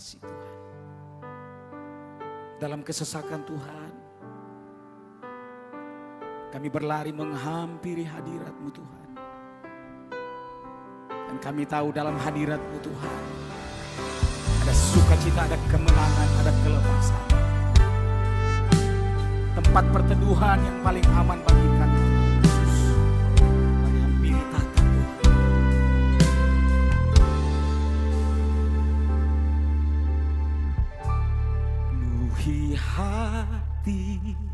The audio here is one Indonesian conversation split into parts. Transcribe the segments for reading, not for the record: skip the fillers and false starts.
kasih Tuhan. Dalam kesesakan Tuhan, kami berlari menghampiri hadirat-Mu Tuhan. Dan kami tahu dalam hadirat-Mu Tuhan, ada sukacita, ada kemenangan, ada kelepasan. Tempat perteduhan yang paling aman bagi kami, Yesus. Menghampiri tahta Tuhan. Penuhi hatiku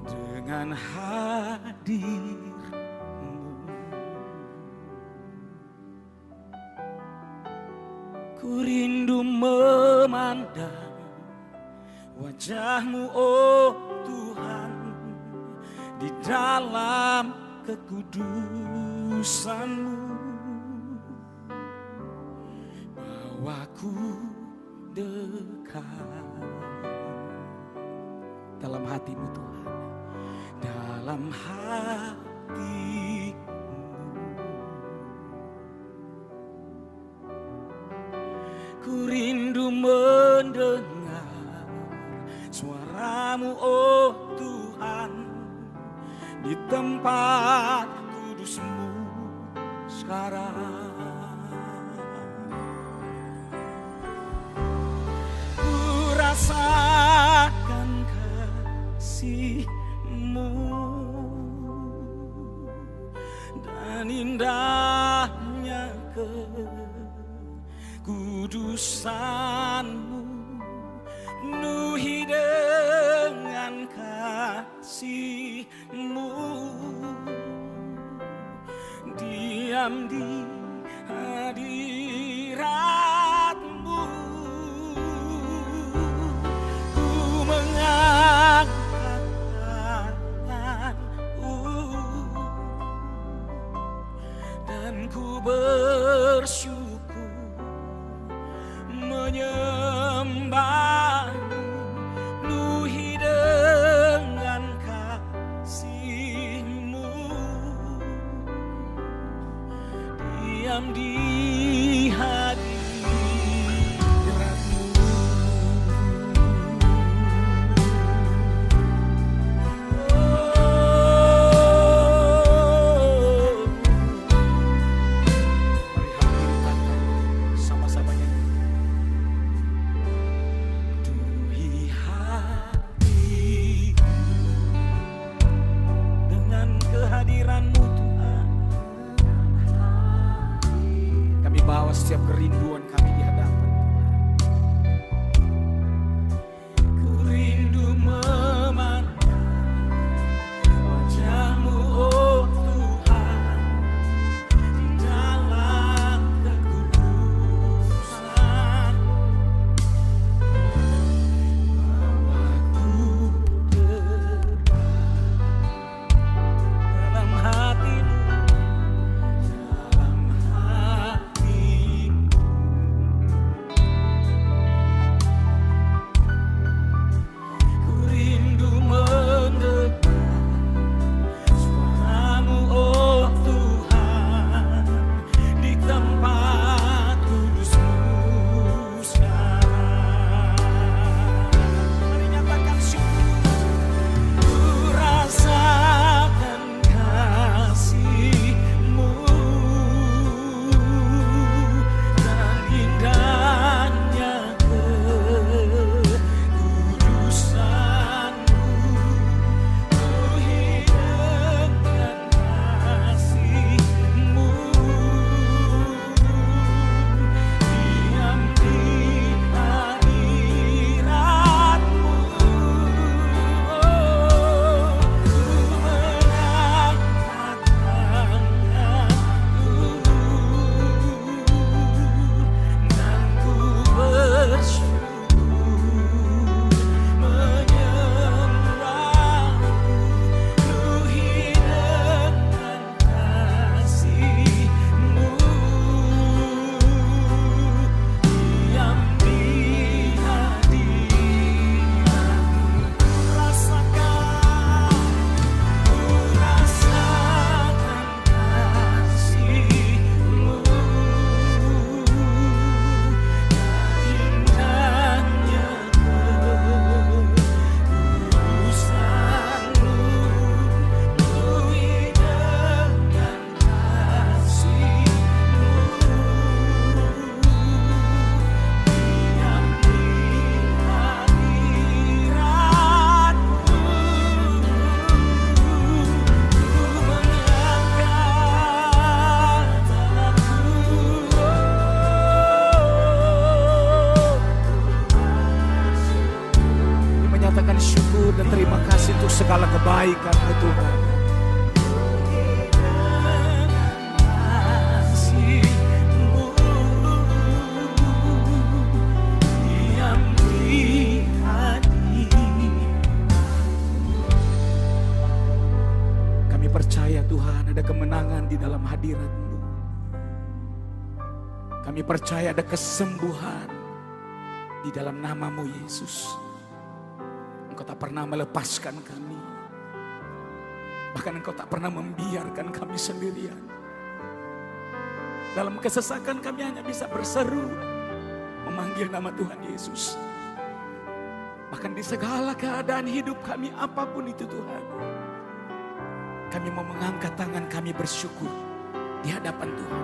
dengan hadir-Mu. Ku rindu memandang wajah-Mu, oh Tuhan, di dalam kekudusan-Mu. Bawaku dekat dalam hati-Mu Tuhan, dalam hati. Ku rindu mendengar suara-Mu, oh Tuhan, di tempat kudus-Mu sekarang. Ku rasakan kasih-Mu dan indahnya kudusan-Mu, penuhi dengan kasih-Mu, diam di hadirat-Mu. Ku mengangkat tanganku dan ku bersyukur menyembah-Mu, penuhi dengan kasih-Mu, diam di hadirat-Mu. Bawa setiap kerinduan kami di hadapan Tuhan. Ku rindu memandang wajah-Mu, oh Tuhan, di dalam kekudusan. Bawaku dekat dalam hati-Mu, dalam hati. kebaikan-Mu Tuhan. Kasih-Mu diam di hati. Kami percaya Tuhan ada kemenangan di dalam hadirat-Mu. Kami percaya ada kesembuhan di dalam nama-Mu Yesus. Engkau tak pernah melepaskan kami. Bahkan Engkau tak pernah membiarkan kami sendirian. Dalam kesesakan kami hanya bisa berseru, memanggil nama Tuhan Yesus. Bahkan di segala keadaan hidup kami apapun itu Tuhan, kami mau mengangkat tangan kami bersyukur di hadapan Tuhan.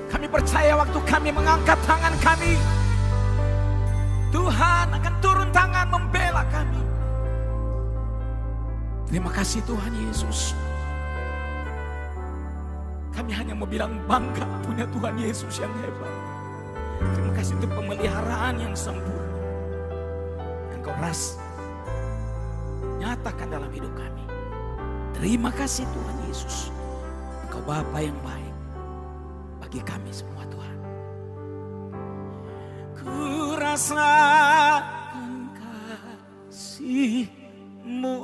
Kami percaya waktu kami mengangkat tangan kami, Tuhan akan turun tangan membela kami. Terima kasih Tuhan Yesus. Kami hanya mau bilang bangga punya Tuhan Yesus yang hebat. Terima kasih untuk pemeliharaan yang sempurna. Engkau ras nyatakan dalam hidup kami. Terima kasih Tuhan Yesus. Engkau Bapa yang baik bagi kami semua Tuhan. Ku rasakan kasih-Mu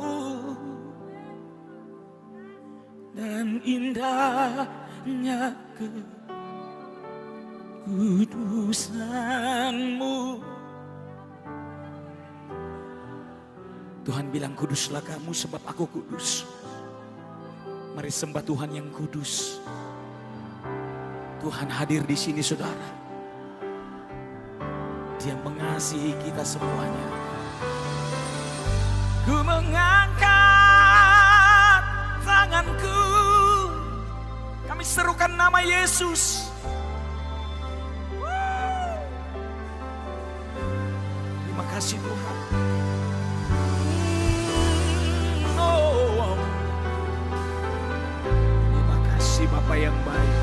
dan indahnya kekudusan-Mu. Tuhan bilang kuduslah kamu sebab aku kudus. Mari sembah Tuhan yang kudus. Tuhan hadir di sini saudara. Dia mengasihi kita semuanya. Ku mengangkat tanganku. Kami serukan nama Yesus. Terima kasih Tuhan. Terima kasih Bapa yang baik.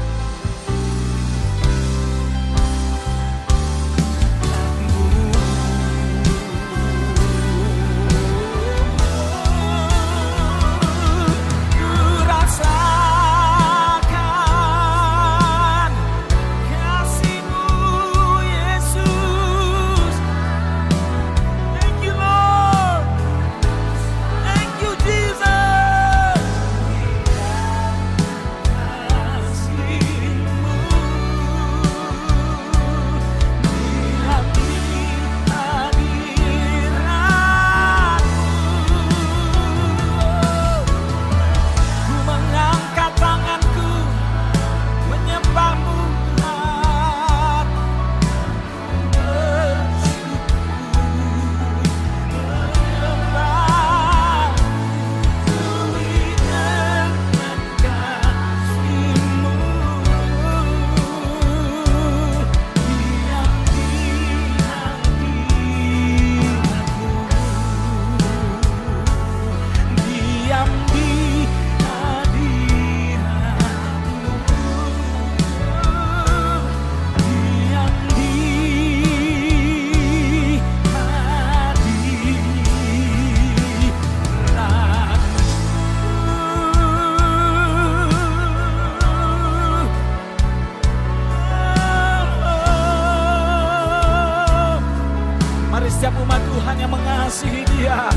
Setiap umat Tuhan yang mengasihi Dia,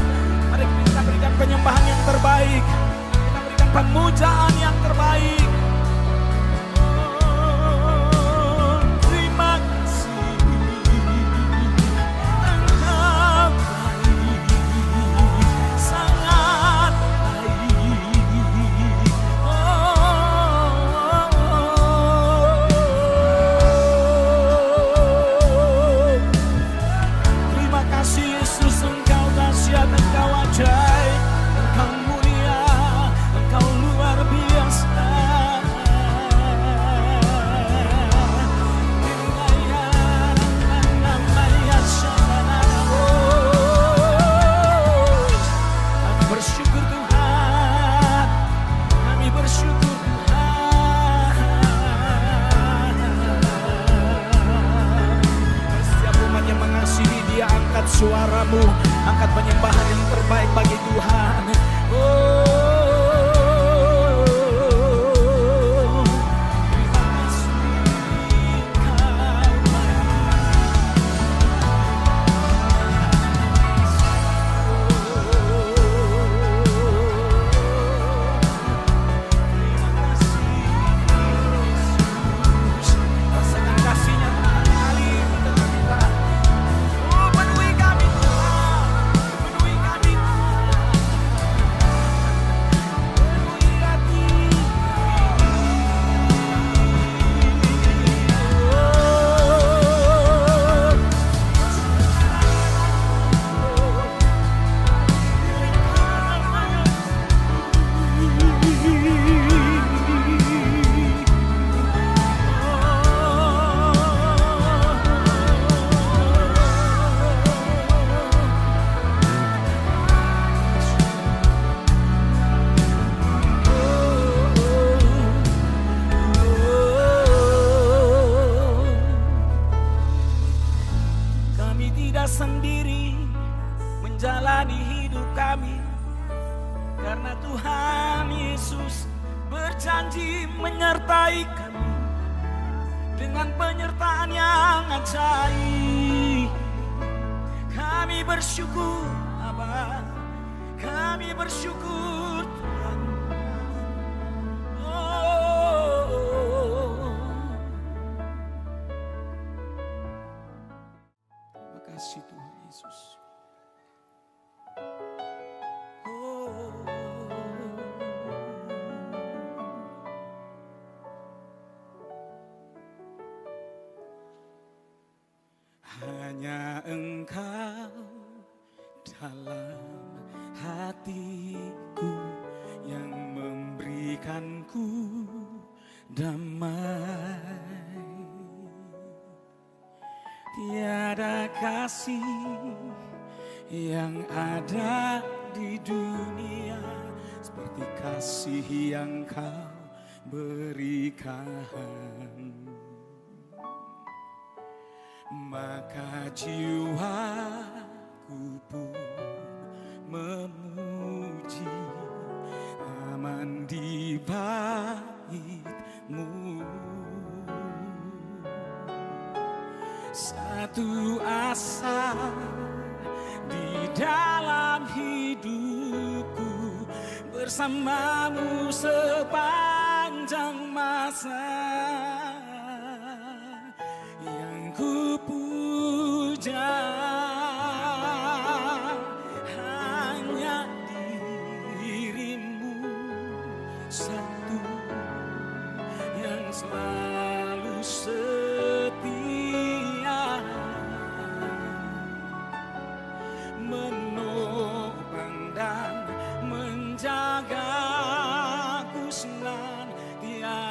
mari kita berikan penyembahan yang terbaik, kita berikan pemujaan yang terbaik. Terima kasih, Engkau baik, sangat baik. Yesus, Engkau dahsyat, Engkau ajaib, Engkau mulia, Engkau luar biasa. Kami bersyukur Tuhan, kami bersyukur Tuhan. Setiap umat yang mengasihi Dia, angkat suaramu, angkat penyembahan yang terbaik bagi Tuhan. dengan penyertaan yang ajaib. Kami bersyukur Bapa, kami bersyukur Tuhan. Terima kasih Tuhan Yesus. Hanya Engkau dalam hatiku yang memberikanku damai. Tiada kasih yang ada di dunia seperti kasih yang Kau berikan. Maka jiwaku pun memuji, aman di bait-Mu. Satu asa di dalam hidupku, bersama-Mu sepanjang masa. Ku puja hanya diri-Mu satu yang selalu setia, menopang dan menjagaku senantiasa.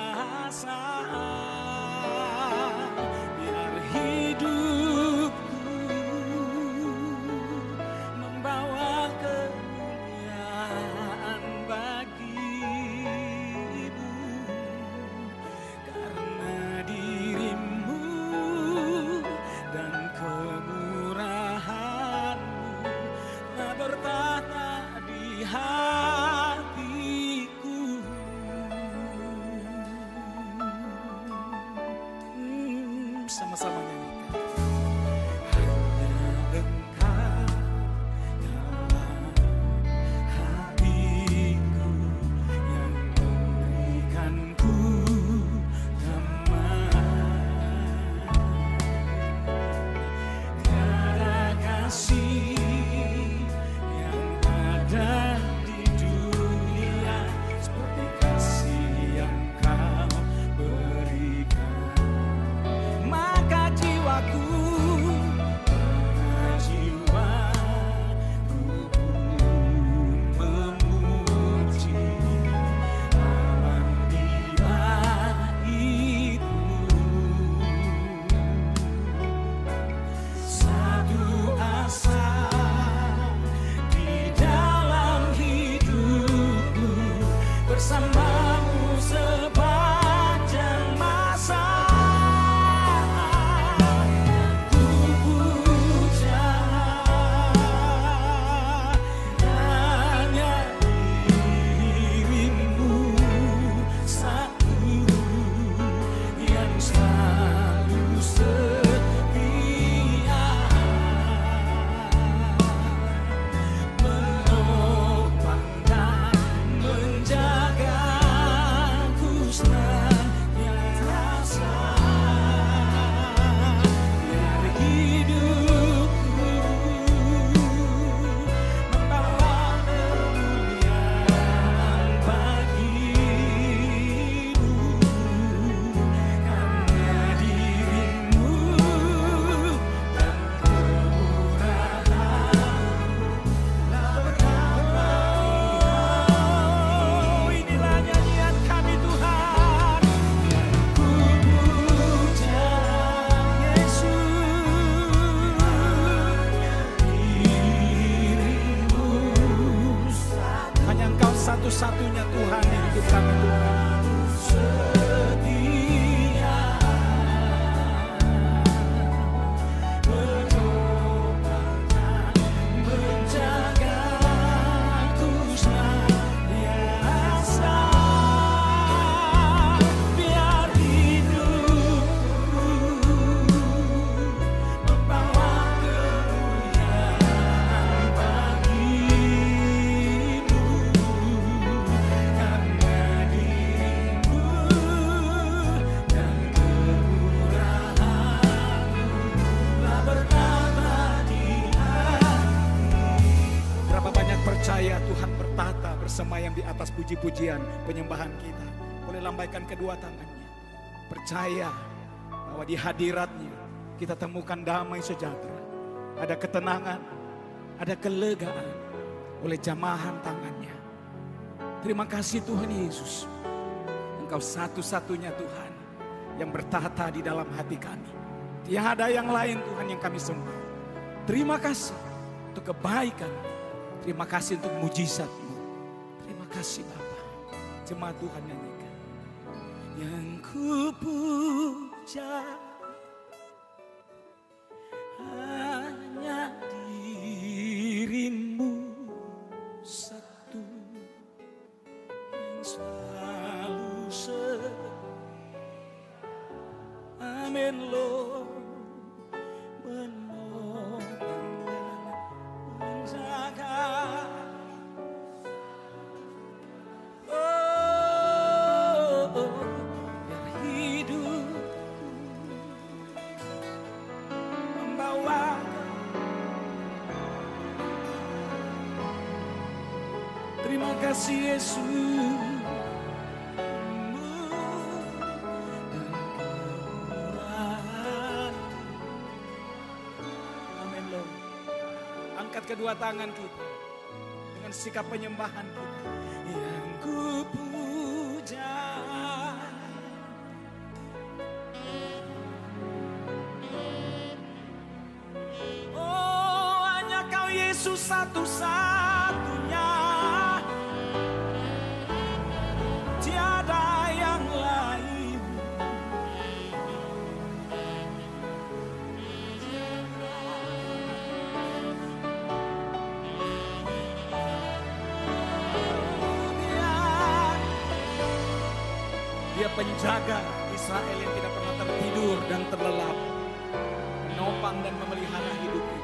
Sama-sama nyanyikan. Hanya Engkau dalam hatiku yang memberikanku damai. Tiada kasih yang ada di dunia seperti kasih yang Kau berikan. Maka jiwa atas puji-pujian penyembahan kita. Boleh lambaikan kedua tangannya. Percaya bahwa di hadiratnya kita temukan damai sejahtera. Ada ketenangan, ada kelegaan oleh jamahan tangannya. Terima kasih Tuhan Yesus. Engkau satu-satunya Tuhan yang bertata di dalam hati kami. Tiada yang lain Tuhan yang kami sembah. Terima kasih untuk kebaikan. Terima kasih untuk mujizat-Mu. Terima kasih Bapa. Jemaat Tuhan nyanyikan. Yang ku puja hanya diri-Mu satu yang selalu amin Lord, menopang dan menjaga. Biar hidup membawa. Terima kasih Yesus. Angkat kedua tangan kita dengan sikap penyembahan kita. Yang ku puja oh hanya Kau Yesus satu-satunya, tiada yang lain. Dia penjaga Israel yang tidak pernah tertidur dan terlelap, menopang dan memelihara hidup kita.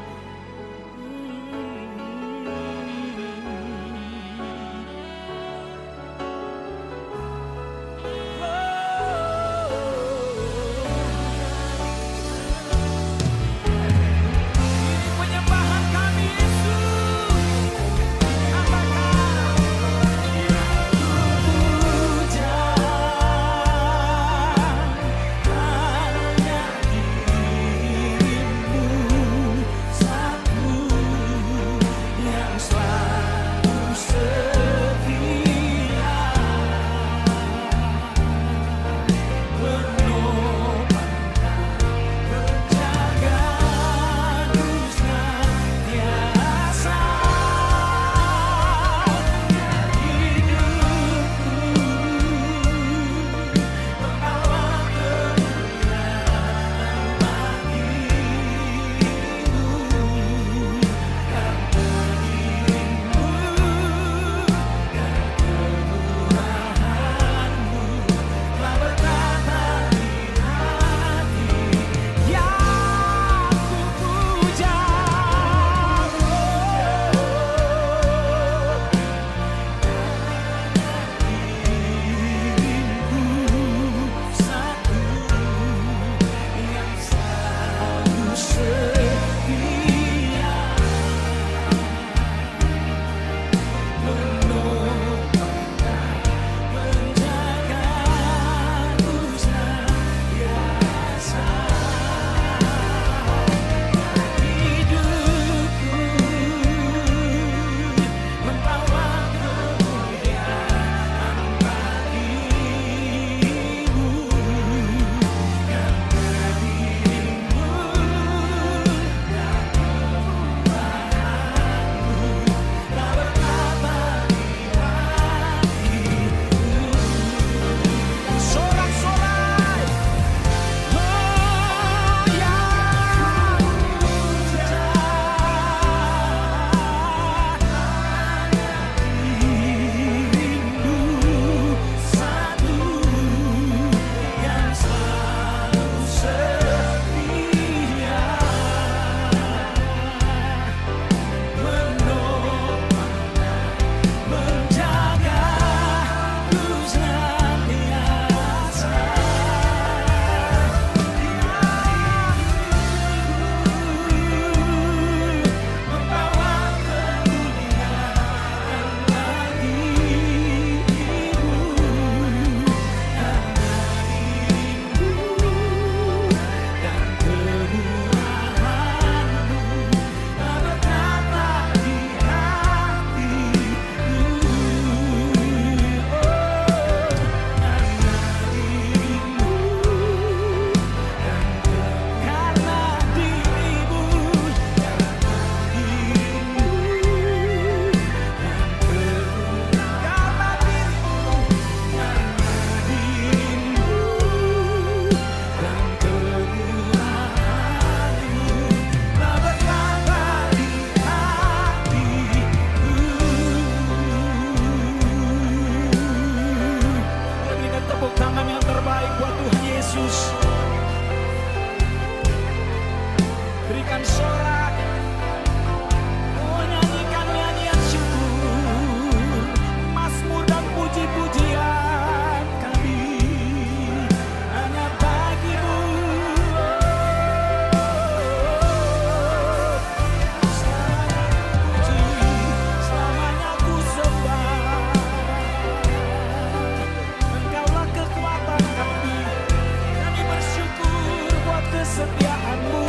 kesetiaan-Mu.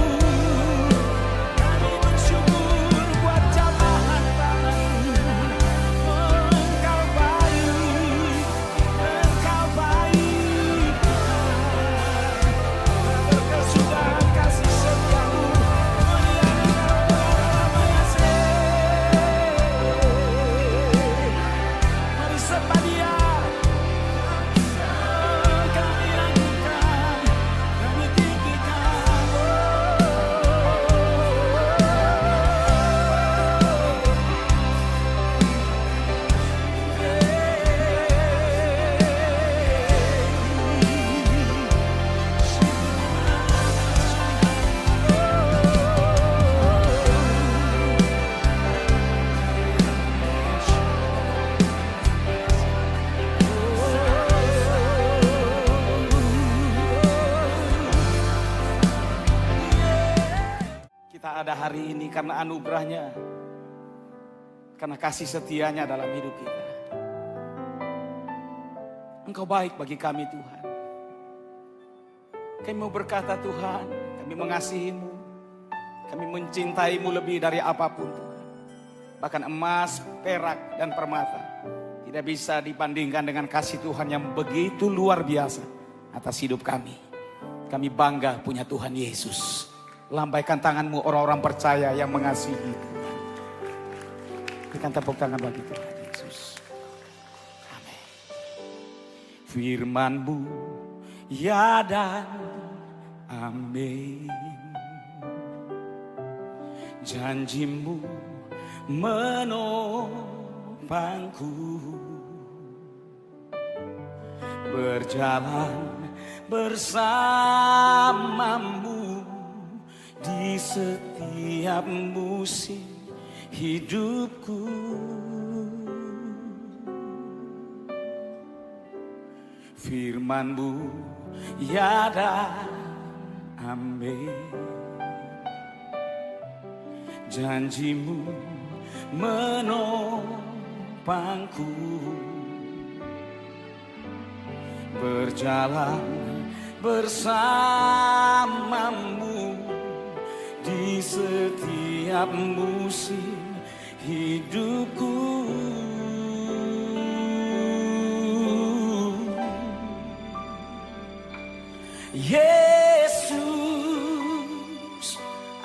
Kami bersyukur buat jamahan tangan-Mu. Engkau baik, Engkau baik. Berkesudahan kasih setia-Mu. Mari sembah Dia. Kami lakukan, kami tinggikan. Kita ada hari ini karena anugerahnya, karena kasih setianya dalam hidup kita. Engkau baik bagi kami Tuhan. Kami mau berkata Tuhan, kami mengasihi-Mu, kami mencintai-Mu lebih dari apapun Tuhan. Bahkan emas, perak, dan permata tidak bisa dibandingkan dengan kasih Tuhan yang begitu luar biasa atas hidup kami. Kami bangga punya Tuhan Yesus. Lambaikan tanganmu orang-orang percaya yang mengasihi Tuhan. Berikan tepuk tangan bagi Tuhan Yesus. Amin. Firman-Mu ya dan amin. Janji-Mu menopangku. Berjalan bersamamu di setiap musim hidupku. Firman-Mu ya dan amin. Janji-Mu menopangku. Berjalan bersamamu di setiap musim hidupku. Yesus,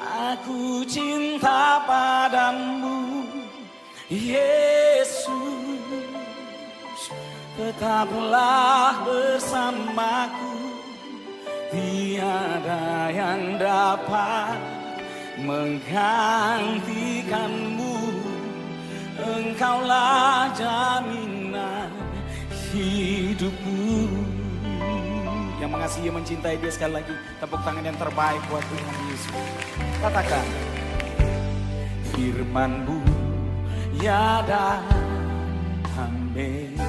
aku cinta padamu. Yesus, tetaplah bersamaku. Tiada yang dapat menggantikanmu. Engkaulah jaminan hidupku. Yang mengasihi, mencintai Dia sekali lagi, tepuk tangan yang terbaik buat Tuhan Yesus. Katakan, firman-Mu ya dan amin.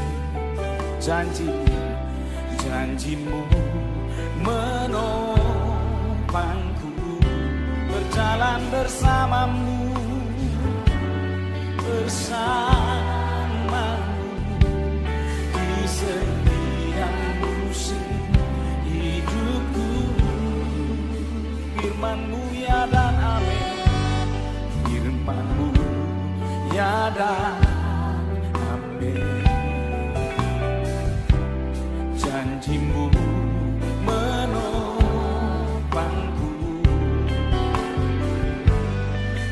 Janji-Mu menopangku. Berjalan bersamamu, di setiap musim hidupku. Firman-Mu ya dan amin. Firman-Mu ya dan amin. Janji-Mu menopangku.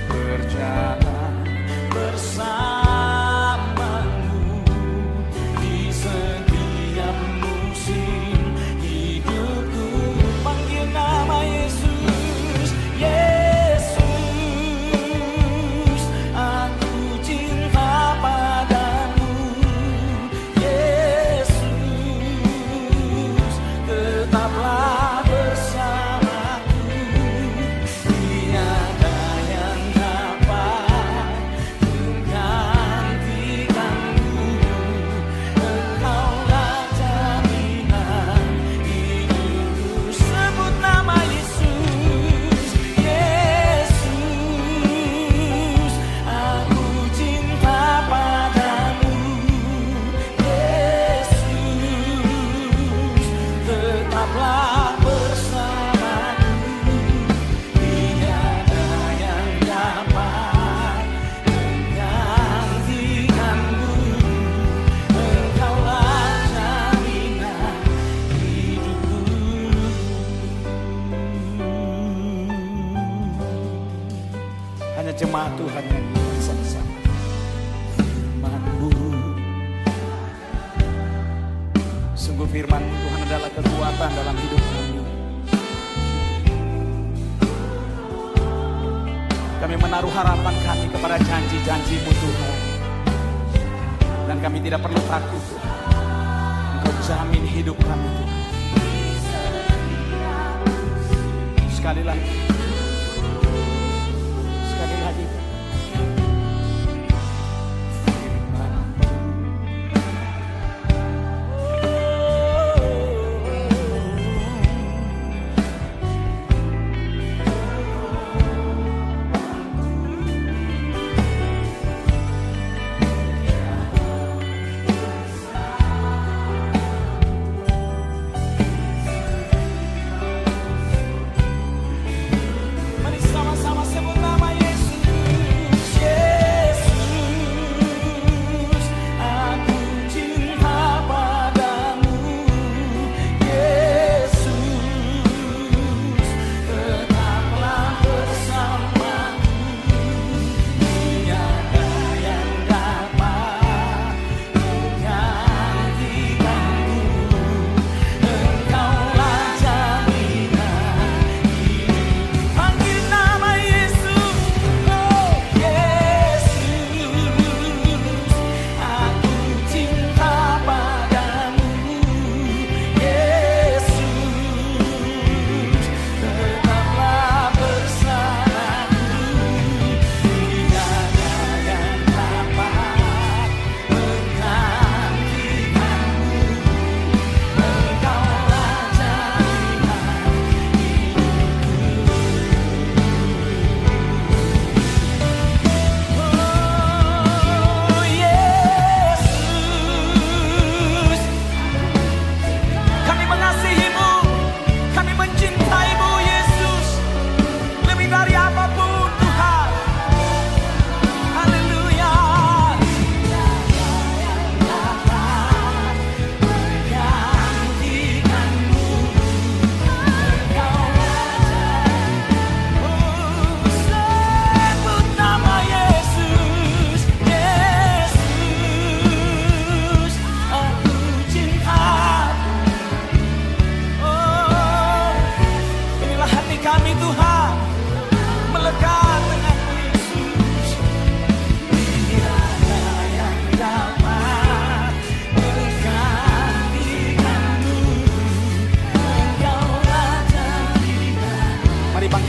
Berjalan bersamamu di setiap musim hidupku. Panggil nama Yesus, Yesus, aku cinta jemaat Tuhan yang bersama-sama. Firman-Mu, sungguh firman-Mu Tuhan adalah kekuatan dalam hidup kami. Kami menaruh harapan kami kepada janji-janji-Mu Tuhan. Dan kami tidak perlu takut Tuhan. Engkau jamin hidup kami Tuhan. Sekali lagi. Sekali lagi.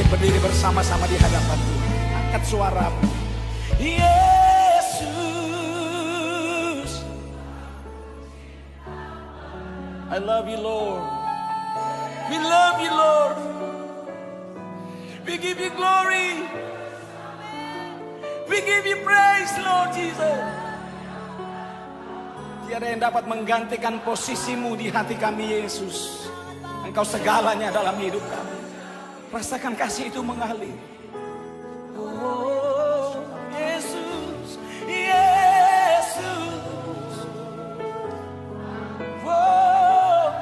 Berdiri bersama-sama di hadapan Tuhan. Angkat suaramu. Yesus, I love you Lord. We love you Lord. We give you glory. We give you praise Lord Jesus. Tiada yang dapat menggantikan posisimu di hati kami Yesus. Engkau segalanya dalam hidup kami. Rasakan kasih itu mengalir. Oh, Yesus, Yesus. Oh.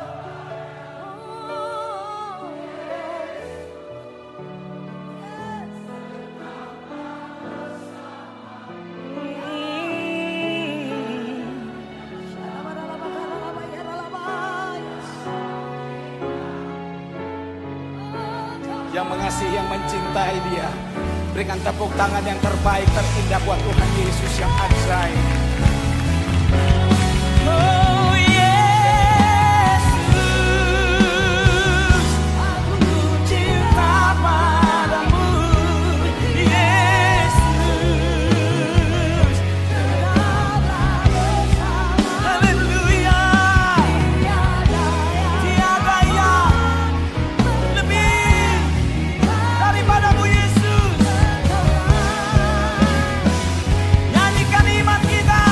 Yang mengasihi, yang mencintai Dia, berikan tepuk tangan yang terbaik, terindah buat Tuhan Yesus yang ajaib. Oh Yesus, aku cinta padamu. Yesus, tetaplah bersama. Haleluya. Tiada yang lebih daripadamu Yesus. Nyanyikan iman kita.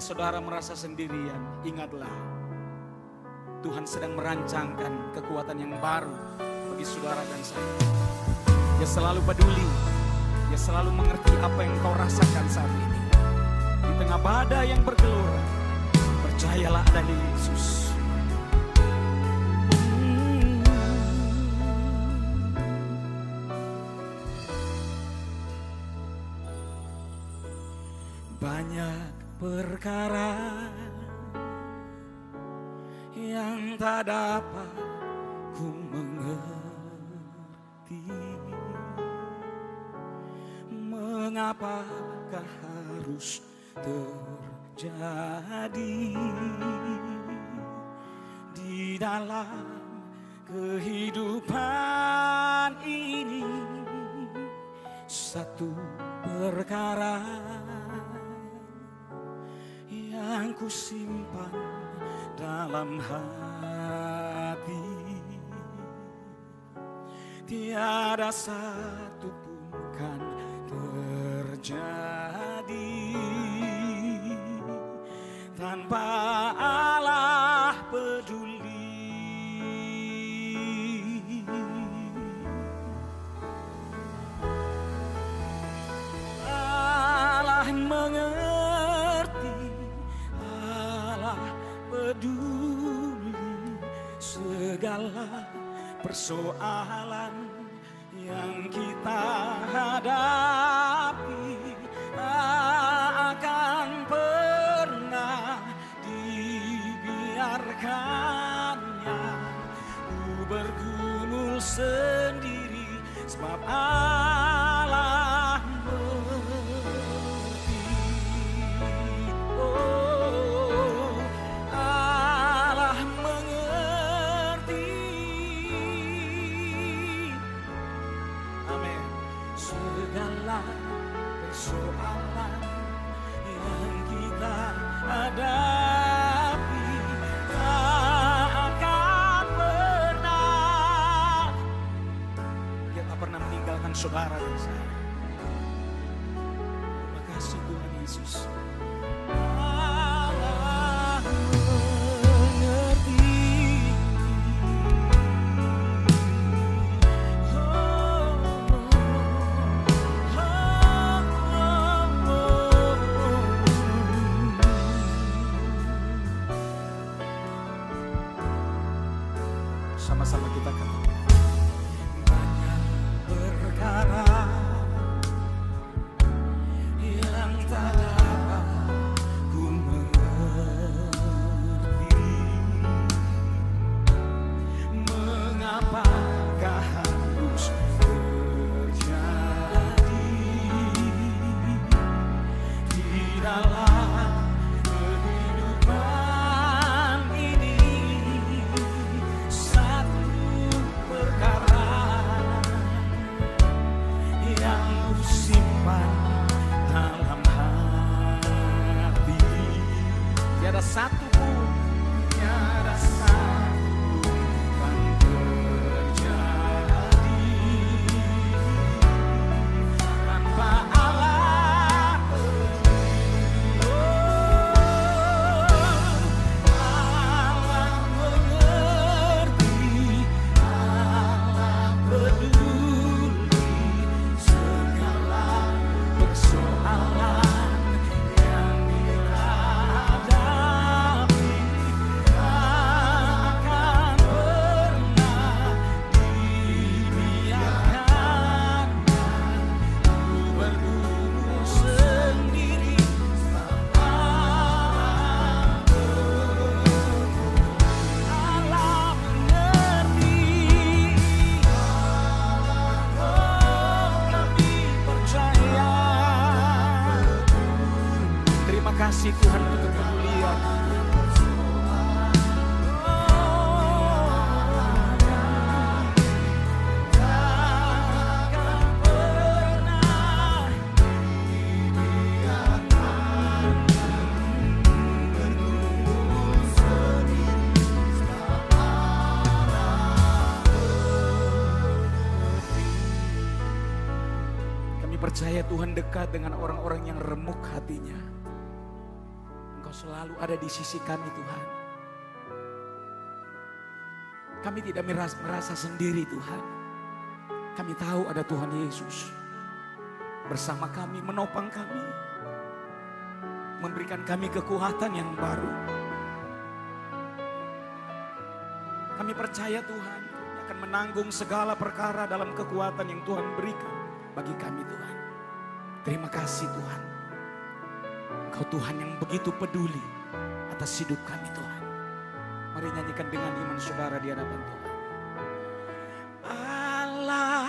saudara merasa sendirian, ingatlah Tuhan sedang merancangkan kekuatan yang baru bagi saudara dan saya. Dia selalu peduli, dia selalu mengerti apa yang kau rasakan saat ini. Di tengah badai yang bergelora, percayalah ada Yesus. Banyak perkara yang tak dapat ku mengerti, mengapakah harus terjadi di dalam kehidupan ini. Satu perkara yang ku simpan dalam hati, tiada satu pun kan terjadi tanpa Allah peduli. Allah mengerti, Allah peduli segala persoalan yang kita hadapi. Tak akan pernah dibiarkannya ku bergumul sendiri, sebab Allah mengerti. Oh, Allah mengerti. Amin. Segala persoalan yang kita hadapi, tak akan pernah, dia tak pernah meninggalkan saudara dan saya. Terima kasih Tuhan Yesus. Allah mengerti. Sama-sama kita katakan, banyak perkara yang tak dapat ku mengerti, mengapakah harus terjadi di dalam kehidupan ini. Satu perkara yang ku simpan dalam hati, tiada satu pun, tiada satu pun kan terjadi tanpa Allah peduli. Allah mengerti, Allah peduli segala persoalan yang kita hadapi. Tak akan pernah dibiarkan ku bergumul sendiri, Allah mengerti. Oh, kami percaya. Terima kasih Tuhan untuk kepedulian. Takkan pernah dibiarkan bergumul sendiri, sebab Allah mengerti. Kami percaya Tuhan dekat dengan orang-orang yang remuk hatinya. Engkau selalu ada di sisi kami Tuhan. Kami tidak merasa sendiri Tuhan. Kami tahu ada Tuhan Yesus bersama kami, menopang kami, memberikan kami kekuatan yang baru. Kami percaya Tuhan akan menanggung segala perkara dalam kekuatan yang Tuhan berikan bagi kami Tuhan. Terima kasih Tuhan. Engkau Tuhan yang begitu peduli atas hidup kami Tuhan. Mari nyanyikan dengan iman saudara di hadapan Tuhan. Allah,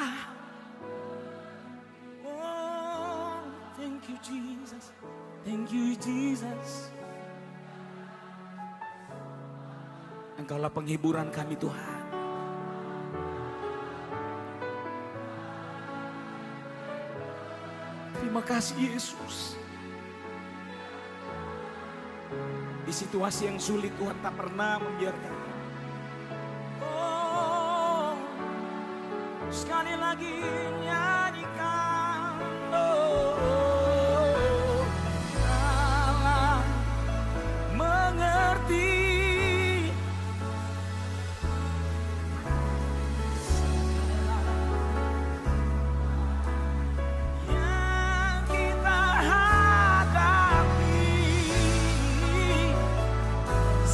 oh thank you Jesus, thank you Jesus. Engkaulah penghiburan kami Tuhan. Terima kasih Yesus. Di situasi yang sulit Tuhan tak pernah membiarkan. Oh, sekali lagi nyanyikan. Oh, Allah mengerti.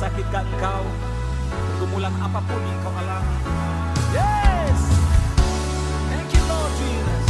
Sakitkah engkau? Pergumulan apapun yang kau alami. Yes! Thank you Lord Jesus.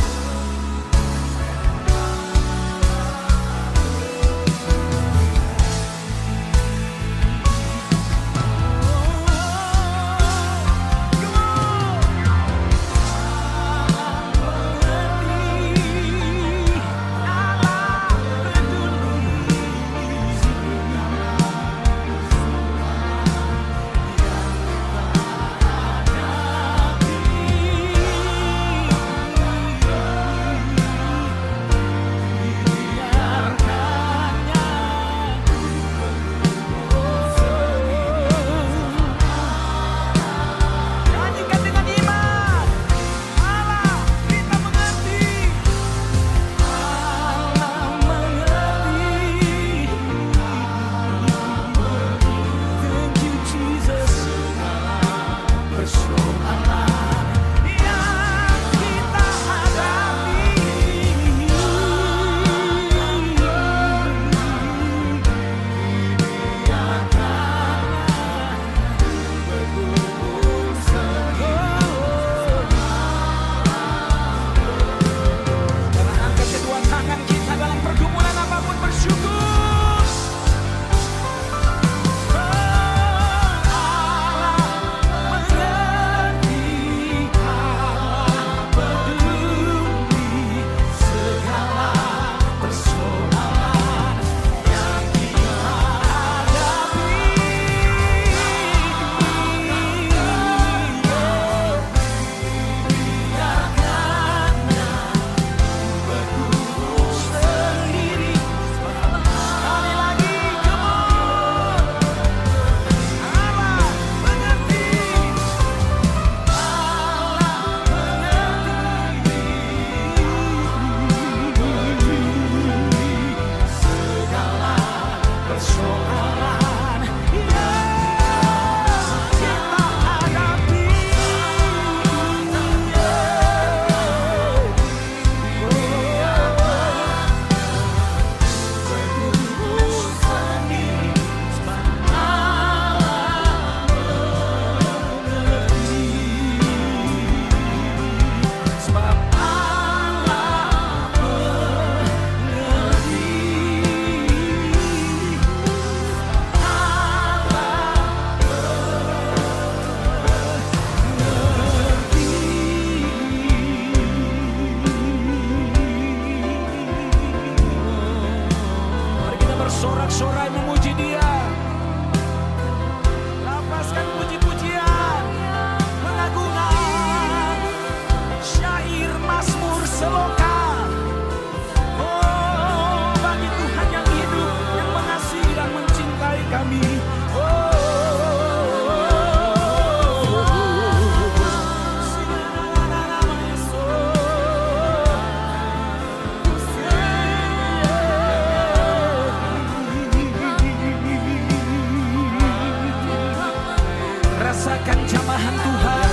Rasakan jamahan Tuhan,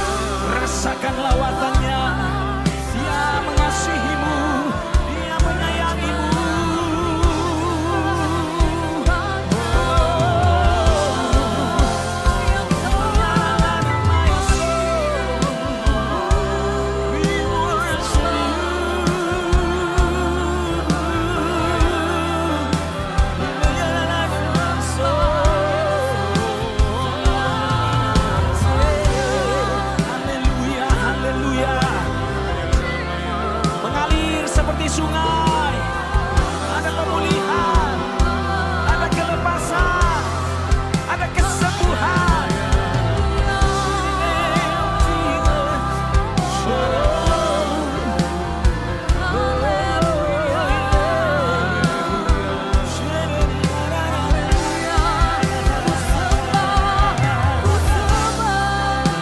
rasakan lawatannya. Dia mengasihimu, Dia menyayangimu. Sungai, ada pemulihan, ada kelepasan, ada kesembuhan.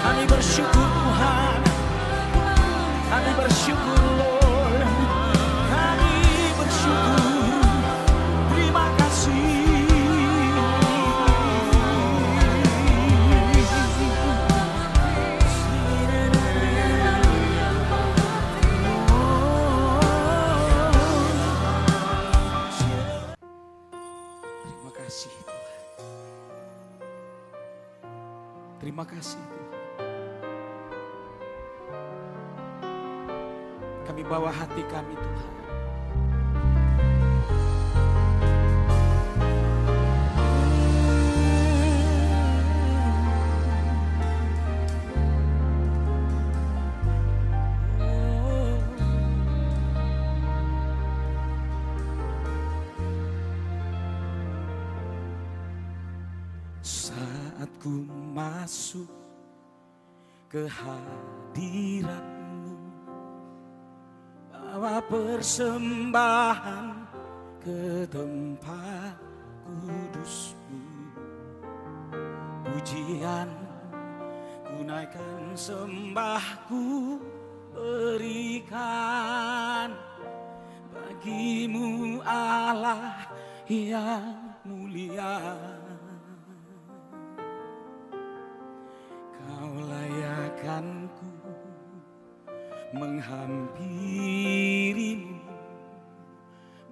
Kami bersyukur Tuhan, kami bersyukur Lord. Terima kasih Tuhan. Kami bawa hati kami Tuhan. Saat ku masuk ke hadirat-Mu, bawa persembahan ke tempat kudus-Mu. Pujian ku naikkan, sembahku berikan bagi-Mu Allah yang mulia. Kau layakkanku menghampiri-Mu,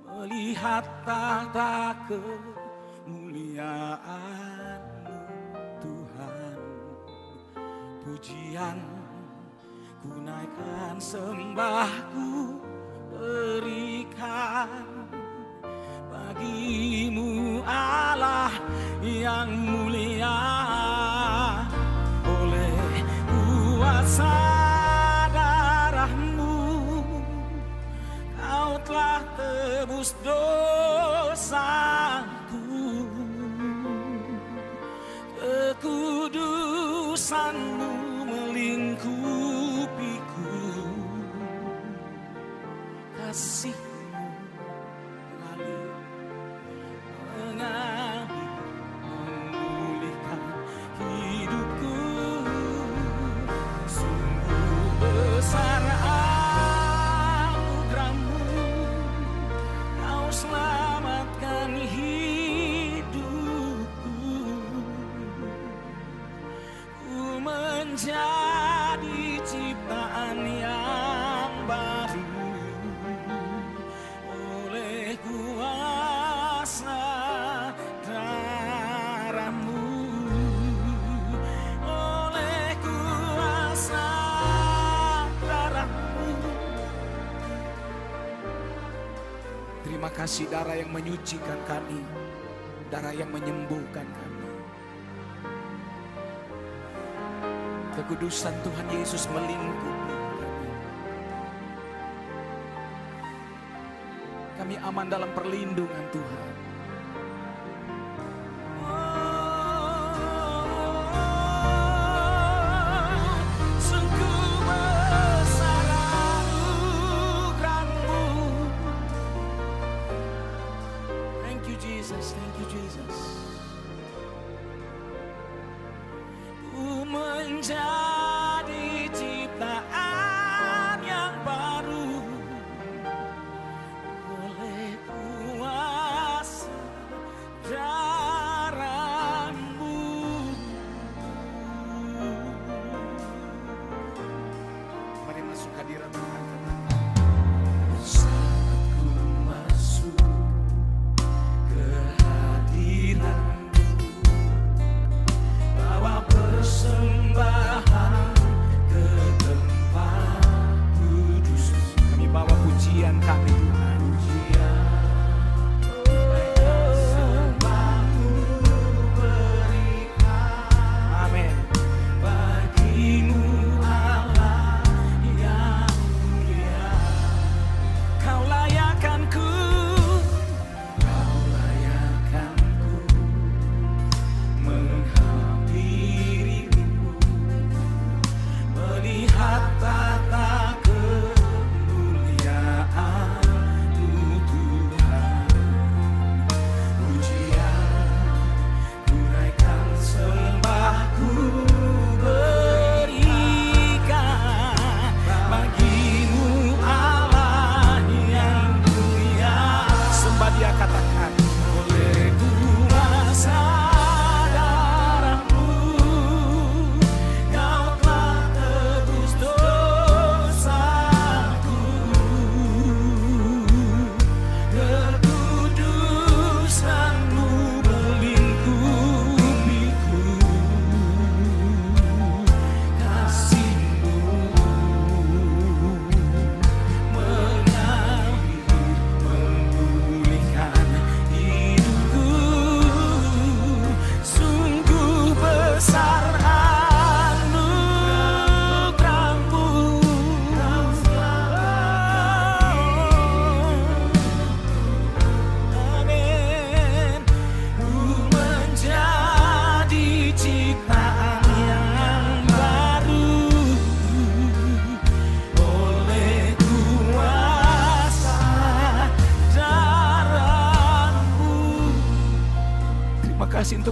melihat tata kemuliaan-Mu Tuhan. Pujian ku naikkan, sembahku berikan bagi-Mu Allah yang mulia. Oleh kuasa darah-Mu, Kau telah tebus dosaku. Kekudusan-Mu melingkupiku. Kasih-Mu mengalir, memulihkan hidupku. Besar anugerah-Mu, Kau selamatkan hidupku. Ku menjadi ciptaan yang baru oleh kuasa darah-Mu. Terima kasih darah yang menyucikan kami, darah yang menyembuhkan kami. Kekudusan Tuhan Yesus melingkupi kami. Kami aman dalam perlindungan Tuhan. Thank you Jesus. Ku menjadi ciptaan yang baru oleh kuasa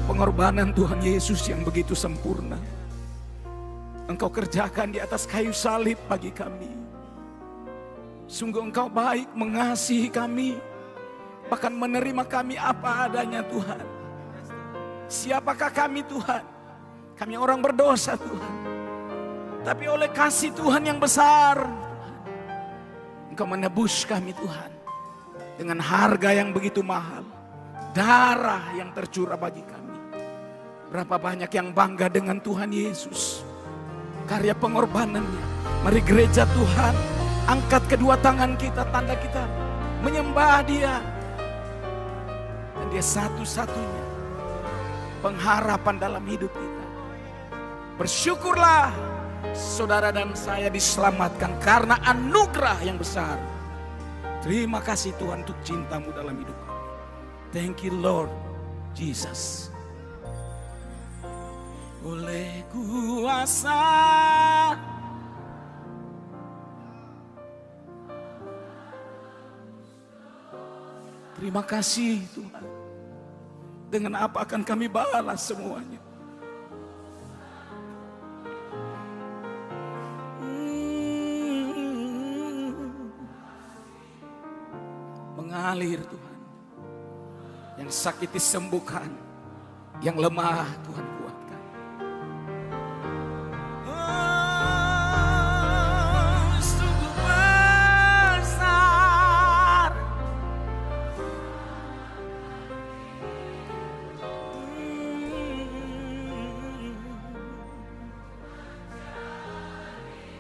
pengorbanan Tuhan Yesus yang begitu sempurna. Engkau kerjakan di atas kayu salib bagi kami. Sungguh Engkau baik mengasihi kami, bahkan menerima kami apa adanya Tuhan. Siapakah kami Tuhan? Kami orang berdosa Tuhan. Tapi oleh kasih Tuhan yang besar, Engkau menebus kami Tuhan. Dengan harga yang begitu mahal. Darah yang tercurah bagi kami. Berapa banyak yang bangga dengan Tuhan Yesus. Karya pengorbanannya. Mari gereja Tuhan, angkat kedua tangan kita, tanda kita menyembah Dia. Dan Dia satu-satunya pengharapan dalam hidup kita. Bersyukurlah saudara dan saya diselamatkan karena anugerah yang besar. Terima kasih Tuhan untuk cintamu dalam hidup kami. Thank you Lord Jesus. Oleh kuasa terima kasih Tuhan. Dengan apa akan kami balas semuanya? Mengalir Tuhan. Yang sakit disembuhkan, yang lemah Tuhan kuatkan. Oh, sungguh besar.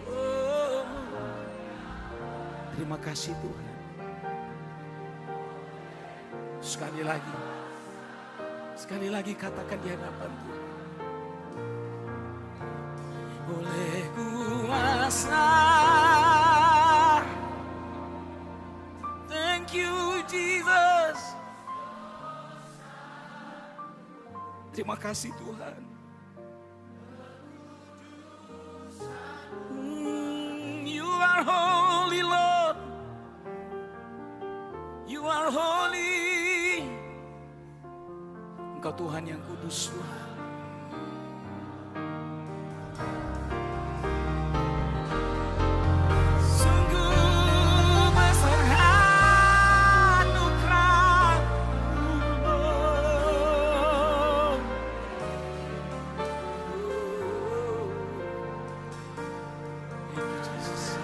Oh, terima kasih Tuhan. Sekali lagi katakan di hadapan Tuhan. Oleh kuasa. Thank you Jesus. Terima kasih Tuhan. You are holy Lord. You are holy. Engkau Tuhan yang kudus Tuhan. Sungguh besar anugerah-Mu. Thank you Jesus.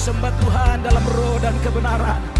sembah Tuhan dalam roh dan kebenaran.